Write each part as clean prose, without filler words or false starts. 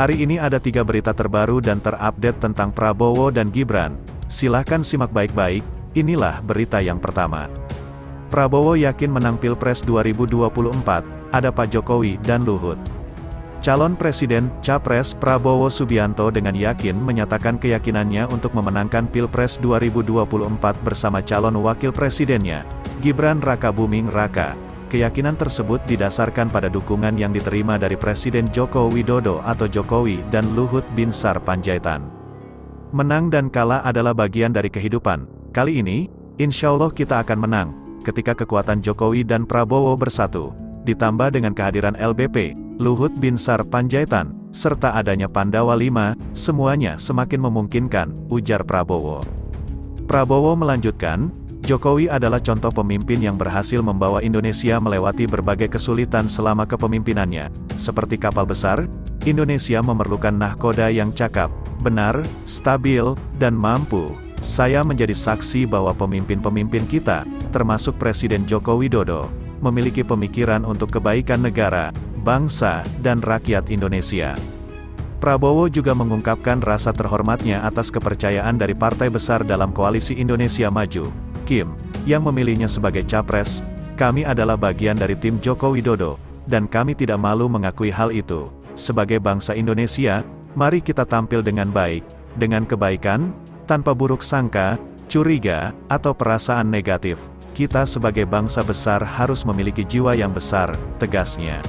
Hari ini ada 3 berita terbaru dan terupdate tentang Prabowo dan Gibran. Silahkan simak baik-baik, inilah berita yang pertama. Prabowo yakin menang Pilpres 2024, ada Pak Jokowi dan Luhut. Calon Presiden, Capres, Prabowo Subianto dengan yakin menyatakan keyakinannya untuk memenangkan Pilpres 2024 bersama calon wakil presidennya, Gibran Rakabuming Raka. Keyakinan tersebut didasarkan pada dukungan yang diterima dari Presiden Joko Widodo atau Jokowi dan Luhut Binsar Panjaitan. Menang dan kalah adalah bagian dari kehidupan. Kali ini, insya Allah kita akan menang, ketika kekuatan Jokowi dan Prabowo bersatu. Ditambah dengan kehadiran LBP, Luhut Binsar Panjaitan, serta adanya Pandawa 5, semuanya semakin memungkinkan, ujar Prabowo. Prabowo melanjutkan, Jokowi adalah contoh pemimpin yang berhasil membawa Indonesia melewati berbagai kesulitan selama kepemimpinannya. Seperti kapal besar, Indonesia memerlukan nahkoda yang cakap, benar, stabil, dan mampu. Saya menjadi saksi bahwa pemimpin-pemimpin kita, termasuk Presiden Joko Widodo, memiliki pemikiran untuk kebaikan negara, bangsa, dan rakyat Indonesia. Prabowo juga mengungkapkan rasa terhormatnya atas kepercayaan dari partai besar dalam Koalisi Indonesia Maju, KIM, yang memilihnya sebagai capres. Kami adalah bagian dari tim Joko Widodo, dan kami tidak malu mengakui hal itu. Sebagai bangsa Indonesia, mari kita tampil dengan baik, dengan kebaikan, tanpa buruk sangka, curiga, atau perasaan negatif. Kita sebagai bangsa besar harus memiliki jiwa yang besar, tegasnya.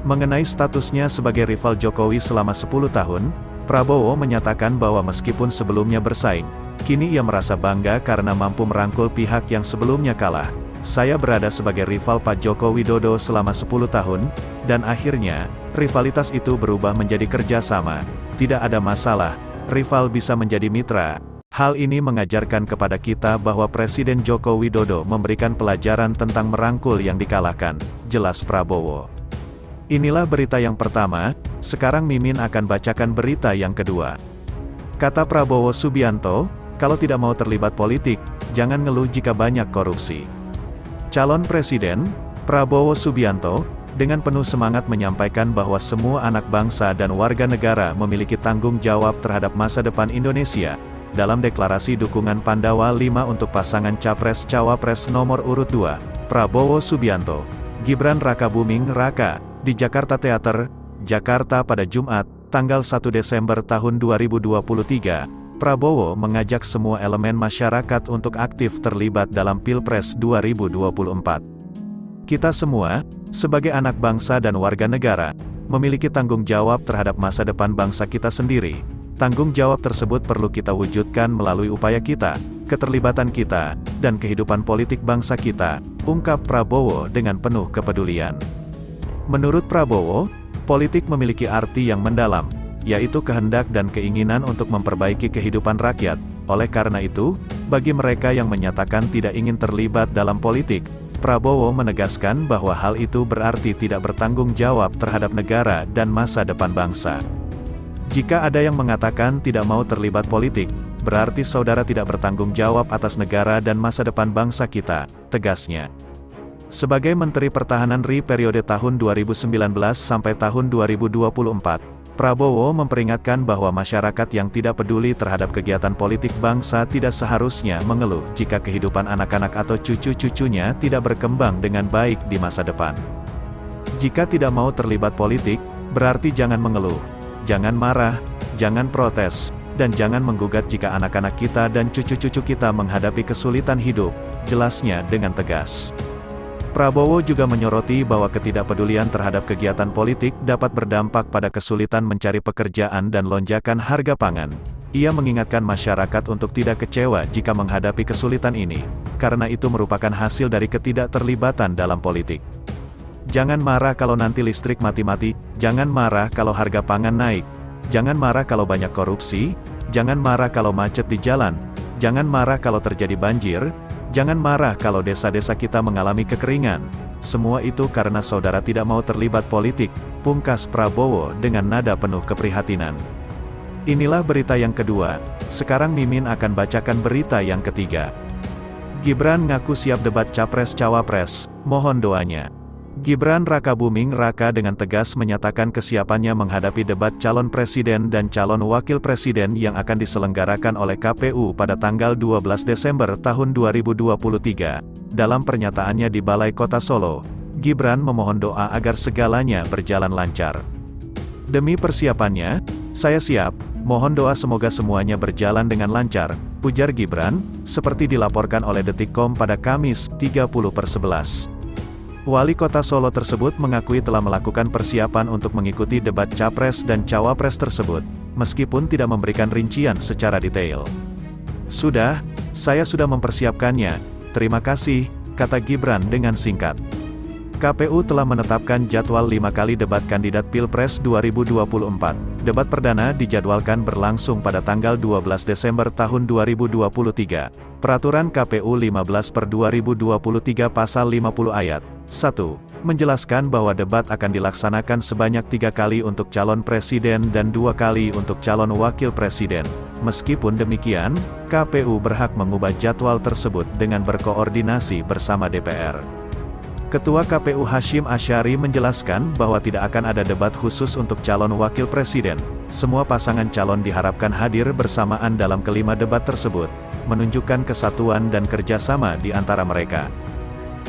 Mengenai statusnya sebagai rival Jokowi selama 10 tahun, Prabowo menyatakan bahwa meskipun sebelumnya bersaing, kini ia merasa bangga karena mampu merangkul pihak yang sebelumnya kalah. Saya berada sebagai rival Pak Joko Widodo selama 10 tahun, dan akhirnya, rivalitas itu berubah menjadi kerjasama. Tidak ada masalah, rival bisa menjadi mitra. Hal ini mengajarkan kepada kita bahwa Presiden Joko Widodo memberikan pelajaran tentang merangkul yang dikalahkan, jelas Prabowo. Inilah berita yang pertama, sekarang Mimin akan bacakan berita yang kedua. Kata Prabowo Subianto, kalau tidak mau terlibat politik, jangan ngeluh jika banyak korupsi. Calon Presiden, Prabowo Subianto, dengan penuh semangat menyampaikan bahwa semua anak bangsa dan warga negara memiliki tanggung jawab terhadap masa depan Indonesia. Dalam deklarasi dukungan Pandawa 5 untuk pasangan Capres-Cawapres nomor urut 2, Prabowo Subianto, Gibran Rakabuming Raka, di Jakarta Theater, Jakarta pada Jumat, tanggal 1 Desember tahun 2023, Prabowo mengajak semua elemen masyarakat untuk aktif terlibat dalam Pilpres 2024. Kita semua, sebagai anak bangsa dan warga negara, memiliki tanggung jawab terhadap masa depan bangsa kita sendiri. Tanggung jawab tersebut perlu kita wujudkan melalui upaya kita, keterlibatan kita, dan kehidupan politik bangsa kita, ungkap Prabowo dengan penuh kepedulian. Menurut Prabowo, politik memiliki arti yang mendalam, yaitu kehendak dan keinginan untuk memperbaiki kehidupan rakyat. Oleh karena itu, bagi mereka yang menyatakan tidak ingin terlibat dalam politik, Prabowo menegaskan bahwa hal itu berarti tidak bertanggung jawab terhadap negara dan masa depan bangsa. Jika ada yang mengatakan tidak mau terlibat politik, berarti saudara tidak bertanggung jawab atas negara dan masa depan bangsa kita, tegasnya. Sebagai Menteri Pertahanan RI periode tahun 2019 sampai tahun 2024, Prabowo memperingatkan bahwa masyarakat yang tidak peduli terhadap kegiatan politik bangsa tidak seharusnya mengeluh jika kehidupan anak-anak atau cucu-cucunya tidak berkembang dengan baik di masa depan. Jika tidak mau terlibat politik, berarti jangan mengeluh. Jangan marah, jangan protes, dan jangan menggugat jika anak-anak kita dan cucu-cucu kita menghadapi kesulitan hidup, jelasnya dengan tegas. Prabowo juga menyoroti bahwa ketidakpedulian terhadap kegiatan politik dapat berdampak pada kesulitan mencari pekerjaan dan lonjakan harga pangan. Ia mengingatkan masyarakat untuk tidak kecewa jika menghadapi kesulitan ini, karena itu merupakan hasil dari ketidakterlibatan dalam politik. Jangan marah kalau nanti listrik mati-mati, jangan marah kalau harga pangan naik, jangan marah kalau banyak korupsi, jangan marah kalau macet di jalan, jangan marah kalau terjadi banjir, jangan marah kalau desa-desa kita mengalami kekeringan. Semua itu karena saudara tidak mau terlibat politik, pungkas Prabowo dengan nada penuh keprihatinan. Inilah berita yang kedua, sekarang Mimin akan bacakan berita yang ketiga. Gibran ngaku siap debat Capres-Cawapres, mohon doanya. Gibran Rakabuming Raka dengan tegas menyatakan kesiapannya menghadapi debat calon presiden dan calon wakil presiden yang akan diselenggarakan oleh KPU pada tanggal 12 Desember tahun 2023. Dalam pernyataannya di Balai Kota Solo, Gibran memohon doa agar segalanya berjalan lancar. Demi persiapannya, saya siap, mohon doa semoga semuanya berjalan dengan lancar, ujar Gibran, seperti dilaporkan oleh Detikcom pada Kamis, 30/11. Wali Kota Solo tersebut mengakui telah melakukan persiapan untuk mengikuti debat Capres dan Cawapres tersebut, meskipun tidak memberikan rincian secara detail. Saya sudah mempersiapkannya, terima kasih, kata Gibran dengan singkat. KPU telah menetapkan jadwal 5 kali debat kandidat Pilpres 2024. Debat perdana dijadwalkan berlangsung pada tanggal 12 Desember tahun 2023. Peraturan KPU 15/2023 Pasal 50 Ayat 1, menjelaskan bahwa debat akan dilaksanakan sebanyak 3 kali untuk calon presiden dan 2 kali untuk calon wakil presiden. Meskipun demikian, KPU berhak mengubah jadwal tersebut dengan berkoordinasi bersama DPR. Ketua KPU Hashim Asyari menjelaskan bahwa tidak akan ada debat khusus untuk calon wakil presiden. Semua pasangan calon diharapkan hadir bersamaan dalam kelima debat tersebut, menunjukkan kesatuan dan kerjasama di antara mereka.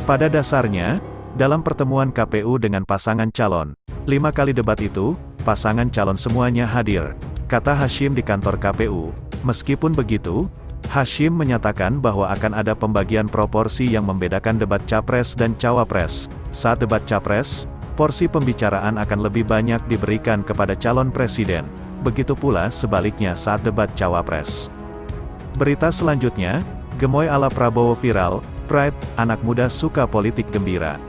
Pada dasarnya, dalam pertemuan KPU dengan pasangan calon, 5 kali debat itu, pasangan calon semuanya hadir, kata Hashim di kantor KPU. Meskipun begitu, Hashim menyatakan bahwa akan ada pembagian proporsi yang membedakan debat Capres dan Cawapres. Saat debat Capres, porsi pembicaraan akan lebih banyak diberikan kepada calon presiden. Begitu pula sebaliknya saat debat Cawapres. Berita selanjutnya, gemoy ala Prabowo viral, Pride, anak muda suka politik gembira.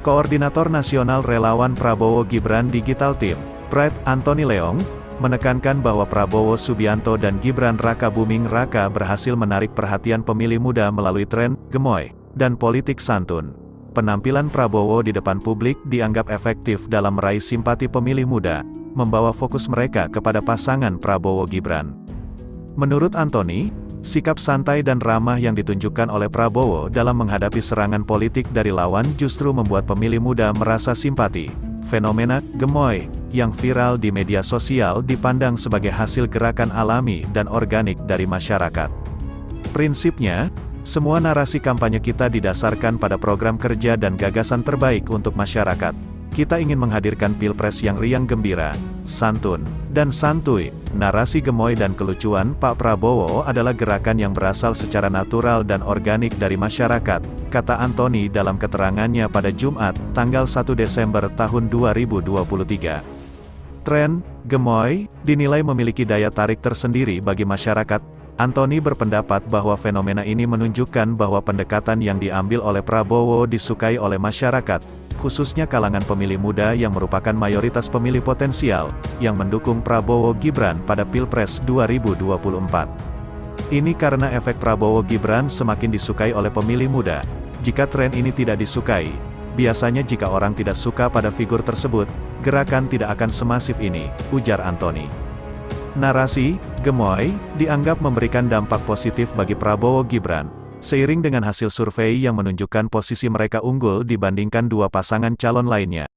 Koordinator Nasional Relawan Prabowo Gibran Digital Team, Pride, Antoni Leong, menekankan bahwa Prabowo Subianto dan Gibran Rakabuming Raka berhasil menarik perhatian pemilih muda melalui tren gemoy dan politik santun. Penampilan Prabowo di depan publik dianggap efektif dalam meraih simpati pemilih muda, membawa fokus mereka kepada pasangan Prabowo Gibran. Menurut Antoni, sikap santai dan ramah yang ditunjukkan oleh Prabowo dalam menghadapi serangan politik dari lawan justru membuat pemilih muda merasa simpati. Fenomena gemoy yang viral di media sosial dipandang sebagai hasil gerakan alami dan organik dari masyarakat. Prinsipnya, semua narasi kampanye kita didasarkan pada program kerja dan gagasan terbaik untuk masyarakat. Kita ingin menghadirkan pilpres yang riang gembira, santun, dan santuy. Narasi gemoy dan kelucuan Pak Prabowo adalah gerakan yang berasal secara natural dan organik dari masyarakat, kata Antoni dalam keterangannya pada Jumat, tanggal 1 Desember tahun 2023. Tren gemoy dinilai memiliki daya tarik tersendiri bagi masyarakat. Antoni berpendapat bahwa fenomena ini menunjukkan bahwa pendekatan yang diambil oleh Prabowo disukai oleh masyarakat, khususnya kalangan pemilih muda yang merupakan mayoritas pemilih potensial, yang mendukung Prabowo Gibran pada Pilpres 2024. Ini karena efek Prabowo Gibran semakin disukai oleh pemilih muda. Jika tren ini tidak disukai, biasanya jika orang tidak suka pada figur tersebut, gerakan tidak akan semasif ini, ujar Antoni. Narasi gemoy dianggap memberikan dampak positif bagi Prabowo Gibran, seiring dengan hasil survei yang menunjukkan posisi mereka unggul dibandingkan dua pasangan calon lainnya.